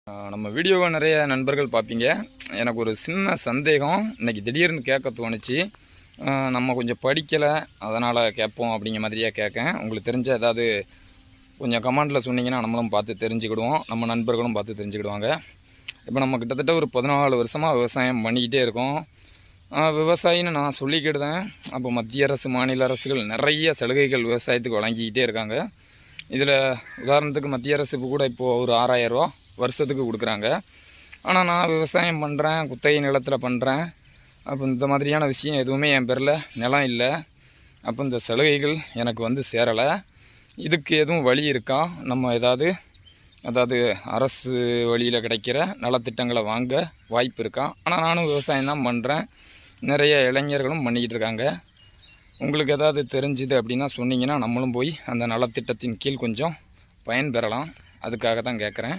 நம்ம வீடியோவை நிறைய நண்பர்கள் பார்ப்பீங்க. எனக்கு ஒரு சின்ன சந்தேகம் இன்றைக்கி திடீர்னு கேட்க தோணுச்சு. நம்ம கொஞ்சம் படிக்கலை, அதனால் கேட்போம் அப்படிங்கிற மாதிரியாக கேட்கேன். உங்களுக்கு தெரிஞ்ச ஏதாவது கொஞ்சம் கமெண்டில் சொன்னீங்கன்னா நம்மளும் பார்த்து தெரிஞ்சுக்கிடுவோம், நம்ம நண்பர்களும் பார்த்து தெரிஞ்சுக்கிடுவாங்க. இப்போ நம்ம கிட்டத்தட்ட ஒரு 14 வருஷமாக விவசாயம் பண்ணிக்கிட்டே இருக்கோம். விவசாயின்னு நான் சொல்லிக்கிடுதேன். அப்போ மத்திய அரசு, மாநில அரசுகள் நிறைய சலுகைகள் விவசாயத்துக்கு வழங்கிக்கிட்டே இருக்காங்க. இதில் உதாரணத்துக்கு மத்திய அரசு கூட இப்போது ஒரு 6000 ரூபா வருஷத்துக்கு கொடுக்குறாங்க. ஆனால் நான் விவசாயம் பண்ணுறேன், குத்தகை நிலத்தில் பண்ணுறேன். அப்போ இந்த மாதிரியான விஷயம் எதுவுமே என் பேரில் நிலம் இல்லை. அப்போ இந்த சலுகைகள் எனக்கு வந்து சேரலை. இதுக்கு எதுவும் வழி இருக்கா? நம்ம அதாவது அரசு வழியில் கிடைக்கிற நலத்திட்டங்களை வாங்க வாய்ப்பு இருக்கா? ஆனால் நானும் விவசாயம் தான் பண்ணுறேன், நிறைய இளைஞர்களும் பண்ணிக்கிட்டு இருக்காங்க. உங்களுக்கு ஏதாவது தெரிஞ்சுது அப்படின்னா சொன்னீங்கன்னா நம்மளும் போய் அந்த நலத்திட்டத்தின் கீழ் கொஞ்சம் பயன்பெறலாம். அதுக்காக தான் கேட்குறேன்.